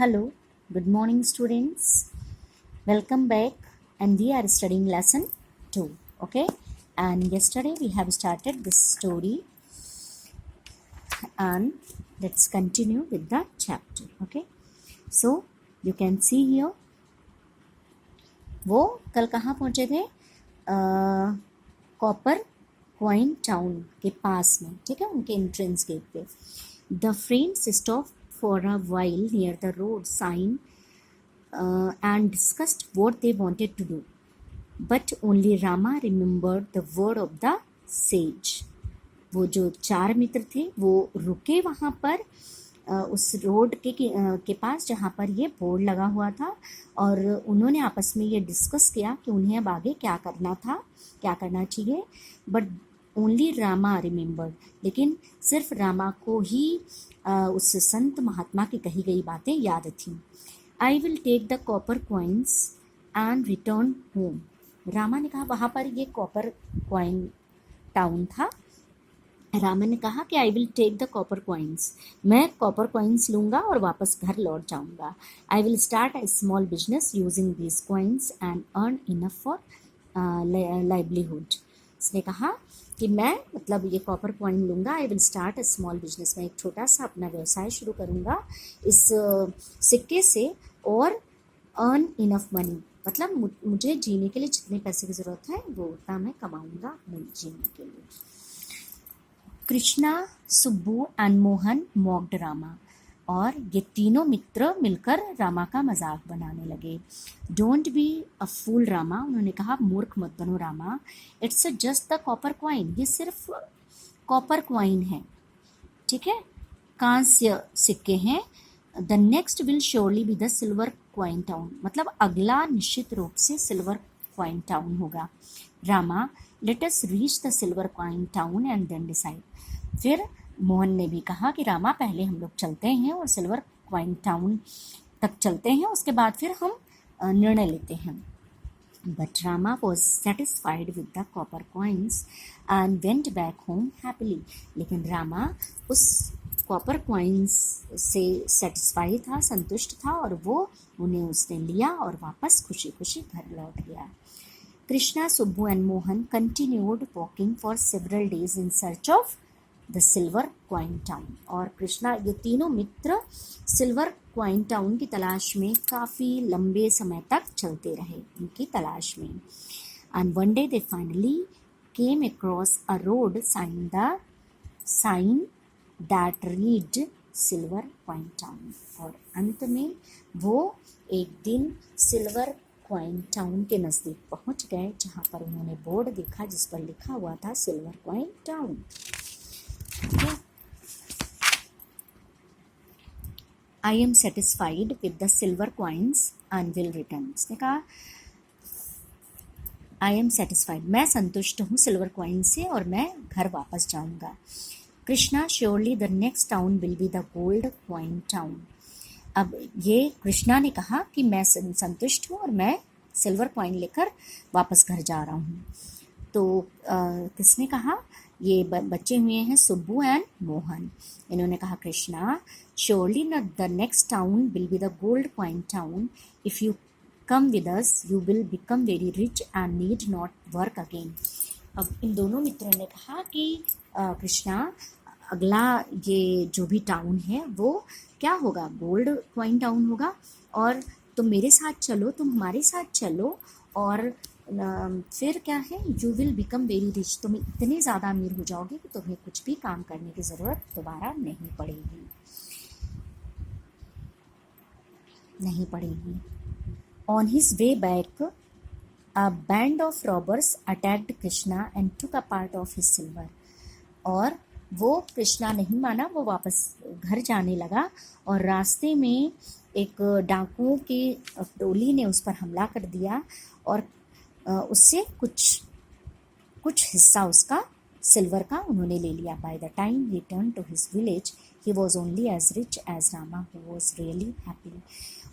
Hello, good morning, students. Welcome back, and we are studying lesson 2. Okay, and yesterday we have started this story, and let's continue with the chapter. Okay, so you can see here, वो कल कहाँ पहुँचे थे? Copper coin town के पास में, ठीक है, उनके एंट्रेंस गेट पे. The friends stop for a while near the road sign and discussed what they wanted to do. But only Rama remembered the word of the sage. वो जो चार मित्र थे वो रुके वहाँ पर उस रोड के पास जहाँ पर ये बोर्ड लगा हुआ था, और उन्होंने आपस में ये डिस्कस किया कि उन्हें अब आगे क्या करना था, क्या करना चाहिए. बट ओनली रामा रिमेंबर्ड, लेकिन सिर्फ रामा को ही उस संत महात्मा की कही गई बातें याद थीं. I will take the copper coins and return home. Rama ने कहा, वहाँ पर ये कॉपर क्वाइन टाउन था. रामा ने कहा कि I will take the copper coins. मैं कॉपर कॉइन्स लूँगा और वापस घर लौट जाऊँगा. I will start a small business using these coins and earn enough for livelihood. उसने कहा कि मैं ये कॉपर कॉइन लूँगा. I will start a small business. मैं एक छोटा सा अपना व्यवसाय शुरू करूँगा इस सिक्के से, और अर्न इनफ मनी, मुझे जीने के लिए जितने पैसे की ज़रूरत है वो उतना मैं कमाऊँगा अपने जीने के लिए. कृष्णा, सुब्बू एंड मोहन मॉक्ड रामा, और ये तीनों मित्र मिलकर रामा का मजाक बनाने लगे. डोंट बी अ फूल रामा, उन्होंने कहा मूर्ख मत बनो Rama. It's just the copper coin, ये सिर्फ कॉपर क्वाइन है, ठीक है, कांस्य सिक्के हैं. The next will surely be the silver coin town, अगला निश्चित रूप से सिल्वर क्वाइन टाउन होगा. Rama, let us reach the silver coin town and then decide. फिर मोहन ने भी कहा कि रामा, पहले हम लोग चलते हैं और सिल्वर क्वाइन टाउन तक चलते हैं, उसके बाद फिर हम निर्णय लेते हैं. But Rama was satisfied with the copper coins and went back home happily. लेकिन रामा उस कॉपर कॉइन्स से सेटिस्फाई था, संतुष्ट था, और वो उन्हें उसने लिया और वापस खुशी खुशी घर लौट गया. Krishna, Subbu and Mohan continued walking for several days in search of the silver coin town. और कृष्णा, ये तीनों मित्र सिल्वर क्वाइन टाउन की तलाश में काफ़ी लंबे समय तक चलते रहे, उनकी तलाश में. And one day they finally came across a road sign that read silver coin town. और अंत में वो एक दिन सिल्वर क्वाइन टाउन के नज़दीक पहुंच गए, जहां पर उन्होंने बोर्ड देखा जिस पर लिखा हुआ था silver coin town. I am satisfied with the silver coins and will return. उसने कहा, I am satisfied, मैं संतुष्ट हूँ सिल्वर क्वाइन से और मैं घर वापस जाऊँगा. Krishna, surely the next town will be the gold coin town. अब ये कृष्णा ने कहा कि मैं संतुष्ट हूँ और मैं सिल्वर क्वाइन लेकर वापस घर जा रहा हूँ. तो किसने कहा? ये बच्चे हुए हैं सुब्बू एंड मोहन. इन्होंने कहा, Krishna, surely the next town will be the gold coin town. If you come with us you will become very rich and need not work again. अब इन दोनों मित्रों ने कहा कि कृष्णा, अगला ये जो भी टाउन है वो क्या होगा? गोल्ड क्वाइन टाउन होगा, और तुम मेरे साथ चलो, तुम हमारे साथ चलो, और फिर क्या है, you will become very rich, तुम इतने ज़्यादा अमीर हो जाओगे कि तुम्हें कुछ भी काम करने की ज़रूरत दोबारा नहीं पड़ेगी. On his way back a band of robbers attacked Krishna and took a part of his silver. और वो कृष्णा नहीं माना, वो वापस घर जाने लगा, और रास्ते में एक डाकुओं की टोली ने उस पर हमला कर दिया, और उससे कुछ हिस्सा उसका सिल्वर का उन्होंने ले लिया. By the time he turn to his village he was only as rich as Rama who was really happy.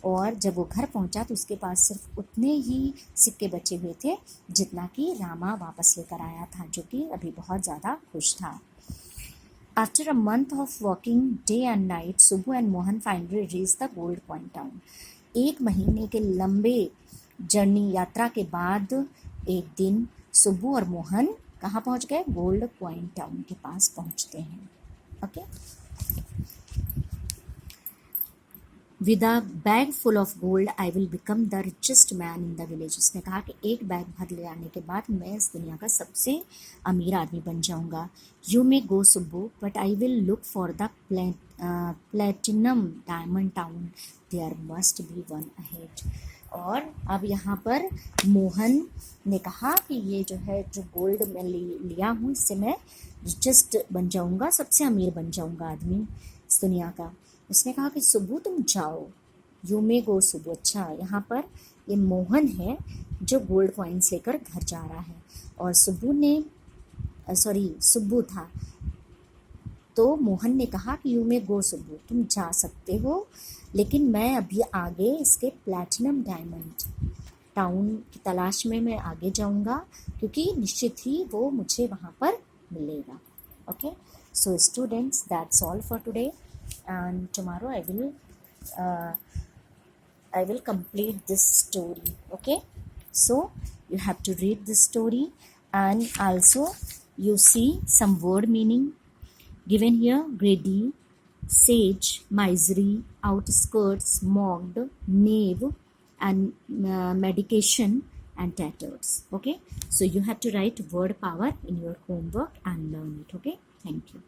और जब वो घर पहुंचा तो उसके पास सिर्फ उतने ही सिक्के बचे हुए थे जितना कि रामा वापस लेकर आया था, जो कि अभी बहुत ज़्यादा खुश था. After a month of walking day and night, Subbu and Mohan finally reached the gold coin town. एक महीने के लंबे जर्नी यात्रा के बाद एक दिन सुब्बू और मोहन कहाँ पहुँच गए? गोल्ड कॉइन टाउन के पास पहुँचते हैं. Okay. With a bag full of gold, I will become the richest man in the village. उसने कहा कि एक बैग भर ले आने के बाद मैं इस दुनिया का सबसे अमीर आदमी बन जाऊंगा. You may go, Subbu, but I will look for the platinum diamond town. There must be one ahead. और अब यहाँ पर मोहन ने कहा कि ये जो है जो गोल्ड मैं लिया हूँ इससे मैं रिचेस्ट बन जाऊंगा, सबसे अमीर बन जाऊंगा आदमी इस दुनिया का. उसने कहा कि सुब्बू तुम जाओ. यू मे गो सुब्बू. अच्छा, यहाँ पर ये मोहन है जो गोल्ड कॉइन्स लेकर घर जा रहा है और सुब्बू था. तो मोहन ने कहा कि यू मे गो सुब्बू, तुम जा सकते हो, लेकिन मैं अभी आगे इसके प्लैटिनम डायमंड टाउन की तलाश में मैं आगे जाऊंगा क्योंकि निश्चित ही वो मुझे वहाँ पर मिलेगा. Okay, so students, that's all for today. And tomorrow I will complete this story. Okay, so you have to read this story and also you see some word meaning given here: greedy, sage, misery, outskirts, mocked, knave, and medication and tatters. Okay, so you have to write word power in your homework and learn it. Okay, thank you.